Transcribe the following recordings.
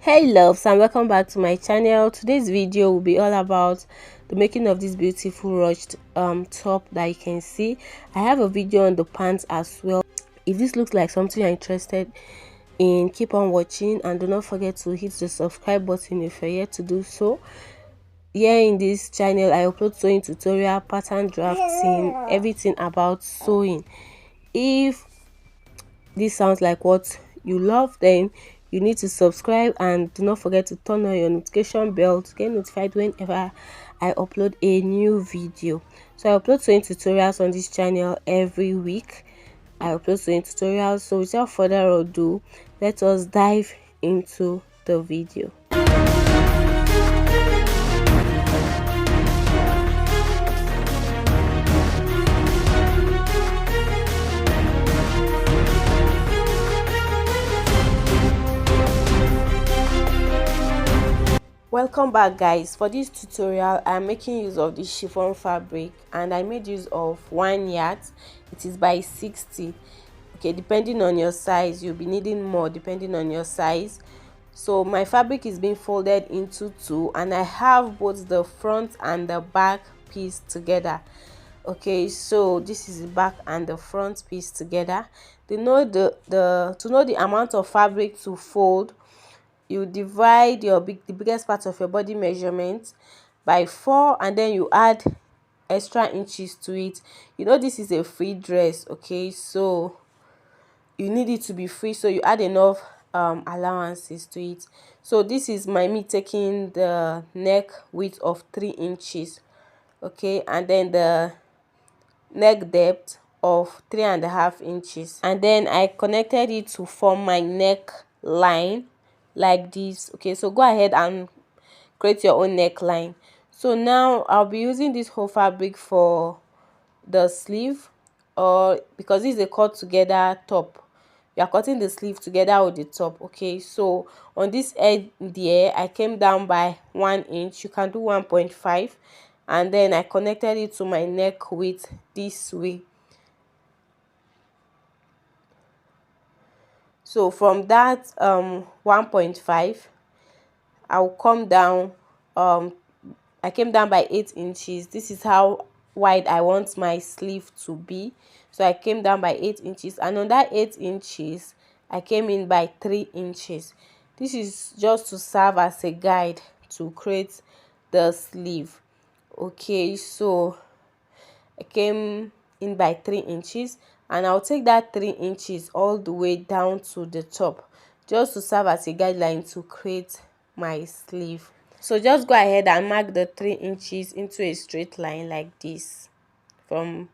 Hey loves, and welcome back to my channel. Today's video will be all about the making of this beautiful ruched top that you can see. I have a video on the pants as well. If this looks like something you're interested in, keep on watching and do not forget to hit the subscribe button if you're yet to do so. Here in this channel I upload sewing tutorial, pattern drafting, everything about sewing. If this sounds like what you love, then you need to subscribe and do not forget to turn on your notification bell to get notified whenever I upload a new video. So I upload sewing tutorials on this channel every week. I upload sewing tutorials. So without further ado, let us dive into the video. Welcome back guys. For this tutorial I'm making use of this chiffon fabric and I made use of 1 yard. It is by 60. Okay, depending on your size you'll be needing more depending on your size. So my fabric is being folded into two and I have both the front and the back piece together. Okay, so this is the back and the front piece together. To know the amount of fabric to fold, you divide the biggest part of your body measurement by 4 and then you add extra inches to it. You know this is a free dress, okay, so you need it to be free, so you add enough allowances to it. So this is me taking the neck width of 3 inches, okay, and then the neck depth of 3.5 inches, and then I connected it to form my neck line like this. Okay, so go ahead and create your own neckline. So now I'll be using this whole fabric for the sleeve, or because this is a cut together top, you are cutting the sleeve together with the top. Okay, so on this edge there I came down by 1 inch, you can do 1.5, and then I connected it to my neck width this way. So from that 1.5 I'll come down, I came down by 8 inches. This is how wide I want my sleeve to be. So I came down by 8 inches, and on that 8 inches I came in by 3 inches. This is just to serve as a guide to create the sleeve. Okay, so I came in by 3 inches and I'll take that 3 inches all the way down to the top, just to serve as a guideline to create my sleeve. So just go ahead and mark the 3 inches into a straight line like this from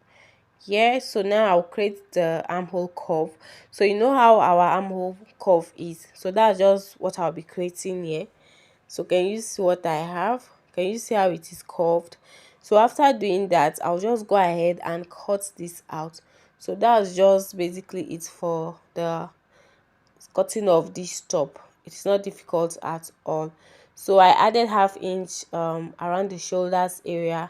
here. So now I'll create the armhole curve. So you know how our armhole curve is, so that's just what I'll be creating here. So can you see what I have? Can you see how it is curved? So after doing that, I'll just go ahead and cut this out. So that's just basically it for the cutting of this top. It's not difficult at all. So I added 1/2 inch around the shoulders area,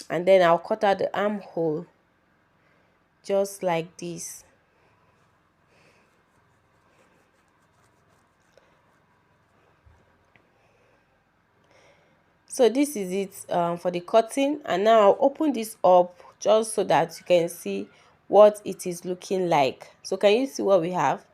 and then I'll cut out the armhole just like this. So this is it for the cutting, and now I'll open this up just so that you can see what it is looking like. So can you see what we have?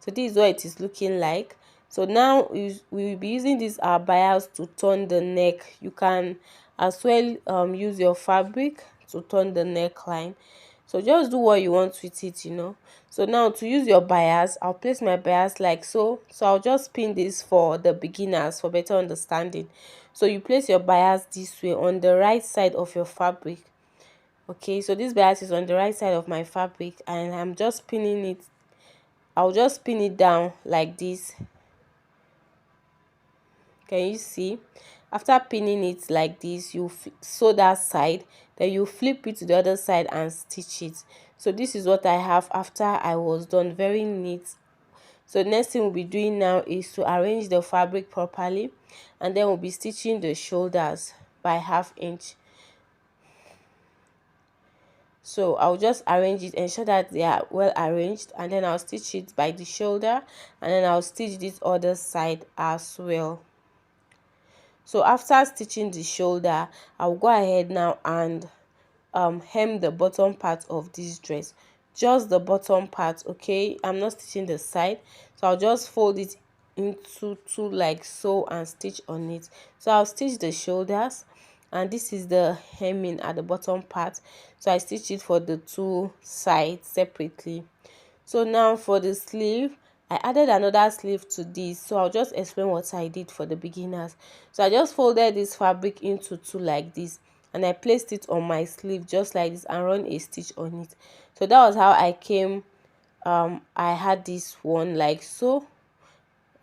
So this is what it is looking like. So now we will be using this bias to turn the neck. You can as well use your fabric to turn the neckline. So just do what you want with it, you know. So now to use your bias, I'll place my bias like so. So I'll just pin this for the beginners for better understanding. So you place your bias this way on the right side of your fabric. Okay, so this bias is on the right side of my fabric and I'm just pinning it. I'll just pin it down like this. Can you see? After pinning it like this, you sew that side, then you flip it to the other side and stitch it. So this is what I have after I was done. Very neat. So the next thing we'll be doing now is to arrange the fabric properly, and then we'll be stitching the shoulders by 1/2 inch. So I'll just arrange it, ensure that they are well arranged, and then I'll stitch it by the shoulder, and then I'll stitch this other side as well. So after stitching the shoulder, I'll go ahead now and hem the bottom part of this dress, just the bottom part. Okay, I'm not stitching the side, so I'll just fold it into two like so and stitch on it. So I'll stitch the shoulders, and this is the hemming at the bottom part, so I stitch it for the two sides separately. So now for the sleeve, I added another sleeve to this, so I'll just explain what I did for the beginners. So I just folded this fabric into two like this, and I placed it on my sleeve just like this and run a stitch on it. So that was how I came, I had this one like so.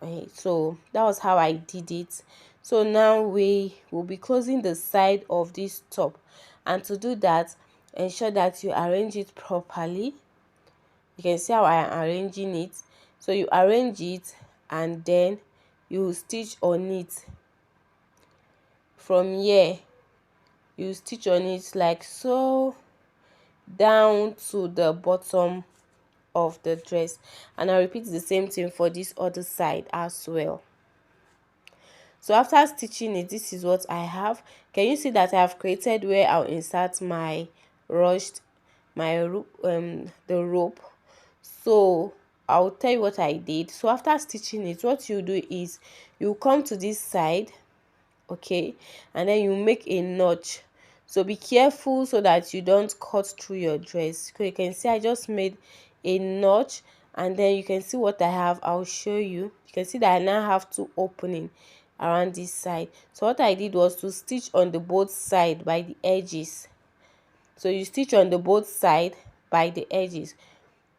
Okay, so that was how I did it. So now we will be closing the side of this top, and to do that, ensure that you arrange it properly. You can see how I am arranging it. So you arrange it, and then you stitch on it. From here you stitch on it like so down to the bottom of the dress, and I repeat the same thing for this other side as well. So after stitching it, this is what I have. Can you see that I have created where I'll insert my rushed, the rope? So I'll tell you what I did. So after stitching it, what you do is you come to this side, okay, and then you make a notch. So be careful so that you don't cut through your dress. So you can see I just made a notch, and then you can see what I have. I'll show you. You can see that I now have two opening around this side. So what I did was to stitch on the both side by the edges. So you stitch on the both side by the edges.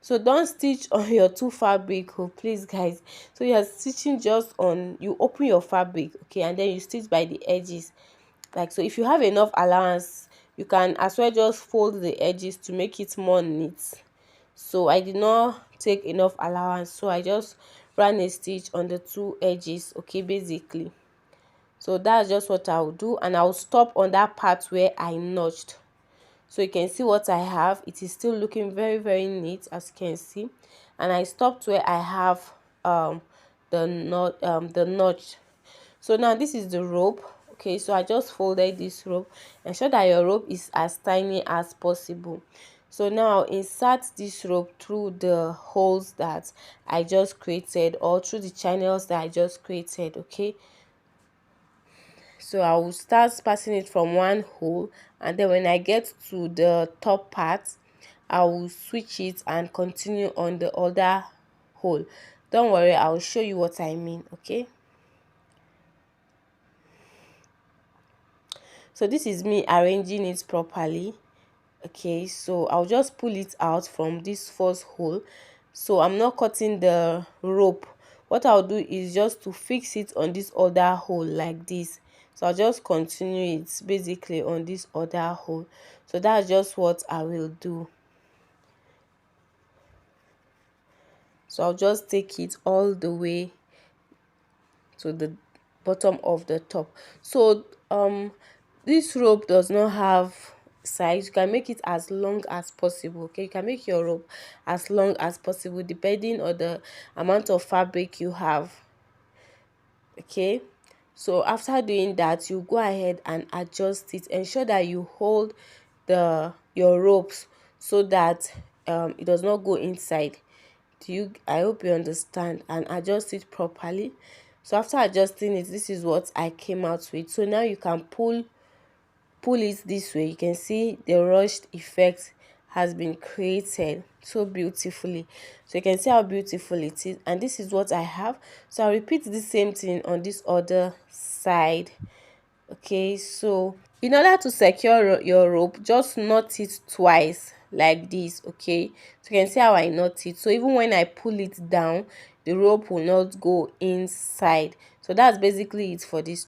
So don't stitch on your two fabric, oh please guys. So you're stitching just on, you open your fabric, okay, and then you stitch by the edges like so. If you have enough allowance, you can as well just fold the edges to make it more neat. So I did not take enough allowance, so I just ran a stitch on the two edges, okay, basically. So that's just what I'll do, and I'll stop on that part where I notched. So you can see what I have. It is still looking very neat, as you can see, and I stopped where I have the notch. So now this is the rope. Okay, so I just folded this rope. Ensure that your rope is as tiny as possible. So now I'll insert this rope through the holes that I just created, or through the channels that I just created. Okay, so I will start passing it from one hole, and then when I get to the top part, I will switch it and continue on the other hole. Don't worry, I will show you what I mean. Okay, so this is me arranging it properly. Okay, so I'll just pull it out from this first hole. So I'm not cutting the rope. What I'll do is just to fix it on this other hole like this. So I'll just continue it basically on this other hole. So that's just what I will do. So I'll just take it all the way to the bottom of the top. So this rope does not have size. You can make it as long as possible. Okay, you can make your rope as long as possible depending on the amount of fabric you have. Okay, so after doing that, you go ahead and adjust it. Ensure that you hold your ropes so that it does not go inside. I hope you understand, and adjust it properly. So after adjusting it, this is what I came out with. So now you can pull it this way. You can see the rushed effect has been created so beautifully. So you can see how beautiful it is, and this is what I have. So I'll repeat the same thing on this other side. Okay, so in order to secure your rope, just knot it twice like this. Okay, so you can see how I knot it. So even when I pull it down, the rope will not go inside. So that's basically it for this